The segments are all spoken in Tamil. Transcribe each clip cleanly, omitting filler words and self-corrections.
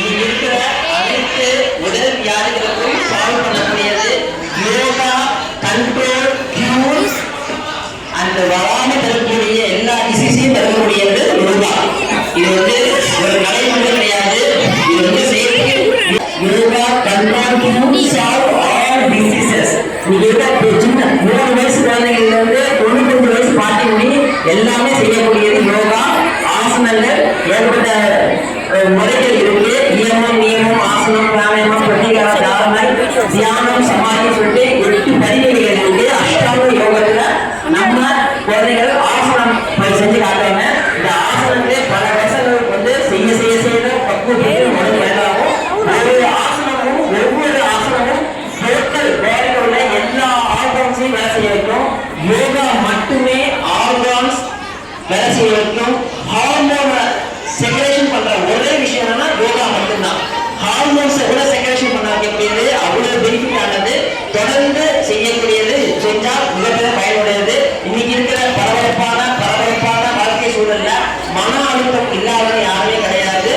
இருக்கிற அனைத்து உடல் வியாதிகளுக்கும் சால்வ் பண்ணக்கூடியது யோகா கண்ட்ரோல் கியூர் அந்த வராம தரக்கூடிய எல்லா டிசீஸையும் தரக்கூடியது யோகா. இது வந்து ஒரு நடைமுறை கிடையாது. இது வந்து செயற்கை yoga control cure solve all diseases. Yoga சின்ன 3 வயசு குழந்தைங்கள்ல இருந்து 95 வயசு பாட்டி முடி எல்லாமே செய்யக்கூடியது யோகா. ஆசனங்கள் ஏற்பட்ட முறைகள் இருக்கு. நியமம் ஆசனம் பிராணாயாமம் பிரத்யேக தாரணை தியானம் சமாதி சொல்லிட்டு 8 பதிவுகள் இருக்கு. அஷ்டாங்க யோகத்துல நம்ம குழந்தைகள் ஆசனம் செஞ்சு காட்டுறாங்க. இந்த ஆசனத்தை பல வருஷங்களுக்கு வந்து செய்ய செய்ய செய்ய பக்குவத்துக்கு உடல் வேண்டாகும். ஒவ்வொரு ஆசனமும் டோட்டல் பாடியில் உள்ள எல்லா ஆர்கான்ஸையும் வேலை செய்ய வைக்கும். யோகா மட்டுமே ஆர்கான்ஸ் வேலை செய்ய வைக்கும். ஹார்மோனை செக்ரேஷன் பண்ற ஒரே விஷயம் என்னன்னா யோகா மட்டும்தான். ஹார்மோன்ஸை கூட செக்ரேஷன் பண்ண வைக்கக்கூடியது அவ்வளவு பெனிஃபிட் ஆனது. தொடர்ந்து செய்யக்கூடியது செஞ்சா மிகப்பெரிய பயனுடையது. இன்னைக்கு இருக்கிற பரபரப்பான வாழ்க்கை சூழல்ல மன அழுத்தம் இல்லாதவங்க யாருமே கிடையாது.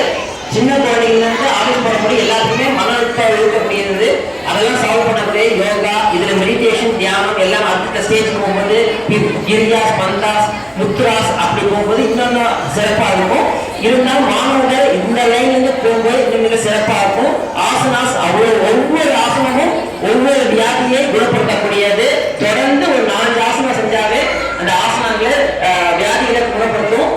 சின்ன குழந்தைங்கள்ல இருந்து ஆஃபீஸ் போறக்கூடிய எல்லாத்துக்குமே மன அழுத்தம் இருக்கக்கூடியது. அதெல்லாம் சால்வ் பண்ணக்கூடிய யோகா. இதுல மெடிடேஷன் தியானம் எல்லாம் அடுத்த ஸ்டேஜ் போகும்போது கிரியாஸ் மந்தாஸ் முத்ராஸ் அப்படி போகும்போது இன்னொன்னு சிறப்பா இருக்கும். இருந்தாலும் மாணவர்கள் இந்த லைன்ல இருந்து போகும்போது இன்னும் மிக சிறப்பா இருக்கும். ஆசனாஸ் ஒவ்வொரு ஆசனமும் ஒவ்வொரு வியாதியை குணப்படுத்தக்கூடியது. தொடர்ந்து ஒரு 4 ஆசனம் செஞ்சாவே அந்த ஆசனங்கள் வியாதிகளை குணப்படுத்தும்.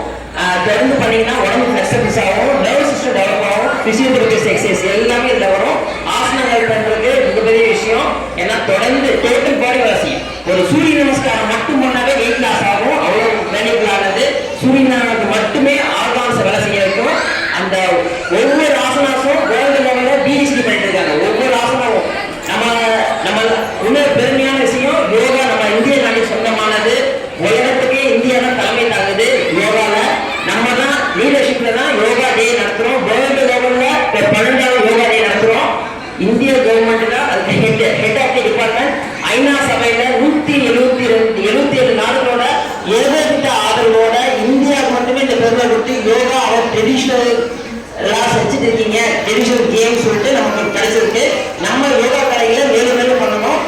தொடர்ந்து பண்ணீங்கன்னா உடம்பு ஃபிளெக்சிபிலிட்டி ஆகும், நர்வஸ் சிஸ்டம் டெவலப் ஆகும், பிசியோதெரபி எக்ஸசைஸ் எல்லாமே இதுல வரும். ஆசனங்கள் பண்றது மிகப்பெரிய விஷயம். ஏன்னா தொடர்ந்து டோட்டல் பாடி வேலை செய்யும். ஒரு சூரிய நமஸ்காரம் மட்டும் பண்ணாவே வெயிட் லாஸ் ஆகும். அவ்வளவு வேலைகள் ஆனது சூரிய நமஸ்காரத்துக்கு மட்டுமே ஆர்கான்ஸ் வேலை செய்ய வைக்கும். அந்த ஒவ்வொரு ஆசனாசும் வேர்ல்டு லெவல்ல பிஹெச்டி பண்ணிட்டு இருக்காங்க. ஒவ்வொரு ஆசனமும் நம்ம இன்னொரு பெருமையான விஷயம் யோகா நம்ம இந்திய நாட்டுக்கு சொந்தமானது. உலகத்துக்கே இந்தியா தான் தலைமை தாங்குது யோகால. நம்ம தான் லீடர்ஷிப்ல தான் யோகா டே நடத்துறோம். வேர்ல்டு லெவல்ல 12வது யோகா டே நடத்துறோம். இந்திய கவர்மெண்ட் தான் அதுக்கு ஹெட் ஆஃப் தி டிபார்ட்மெண்ட். ஐநா சபையில 177 நாடுகளோட ஏகோபித்த ஆதரவோட இந்தியாவுக்கு மட்டுமே இந்த பெருமை கொடுத்து யோகா அவர் ட்ரெடிஷனல் செஞ்சுட்டு இருக்கீங்க. ட்ரெடிஷனல் கேம் சொல்லிட்டு நமக்கு கிடைச்சிருக்கு. நம்ம யோகா கலைகளை மேலும் மேலும் பண்ணணும்.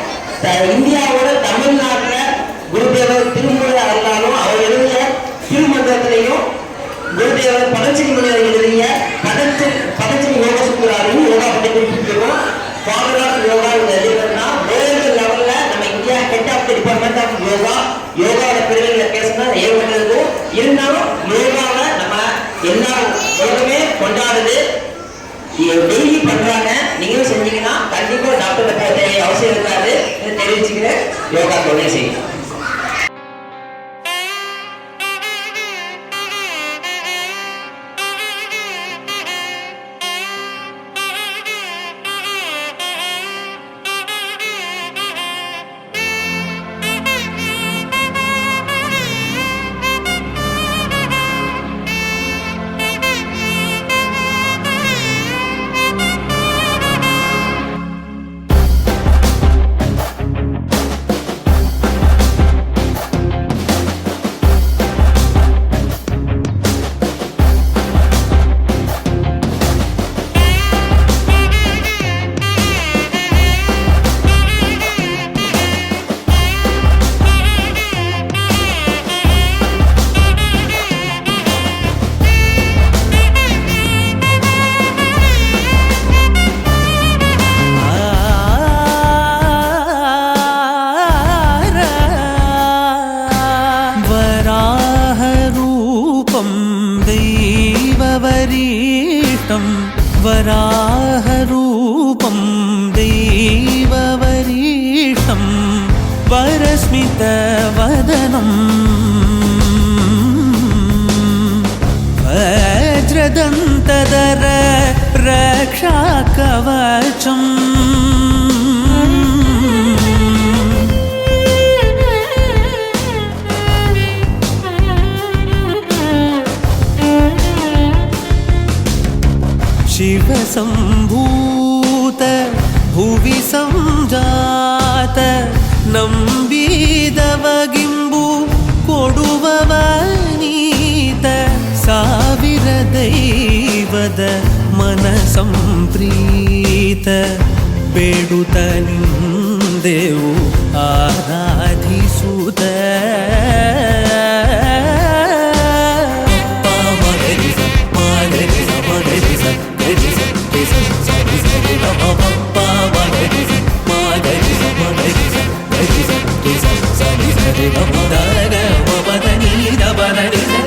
இந்தியாவோட தமிழ்நாட்டுல குருதேவர் திருமூலர் இருந்தாலும் அவர் எழுதிய திருமந்திரத்திலையும் குருதேவர் பதஞ்சலி முனிவர் எழுதிய பதஞ்சலி யோக சுத்துறாரையும் யோகா பற்றி குறிப்பிட்டிருக்கோம். ஃபாதர் ஆஃப் யோகா எழுதுனா வேர்ல்டு லெவல்ல நம்ம India head of the department of yoga. யோகாவோட பிரிவுகளை பேசினா ஏற்பட்டிருக்கும். இருந்தாலும் யோகாவை நம்ம எல்லா உலகமே கொண்டாடுது, டெய்லி பண்றாங்க. நீங்களும் செஞ்சீங்கன்னா கண்டிப்பா டாக்டர் தேவை அவசியம் இருக்காது. தெரிவிச்சுக்கிறேன். யோகா தொழிலை செய்யும். वराहरूपं दैववरीष्टं वरस्मितवदनं वज्रदन्तधर रक्षाकवचम् शिवसम्भूत भुवि संजात नम्बिदवगिम्बु कोडुववनीत ಸಾವಿರ ದೈವ ಪದ ಮನ ಸಂಪ್ರೀತ ಬೇಡುತ್ತ ನಿಂದೆವು ಆರಾಧಿಸುತ್ತ ದ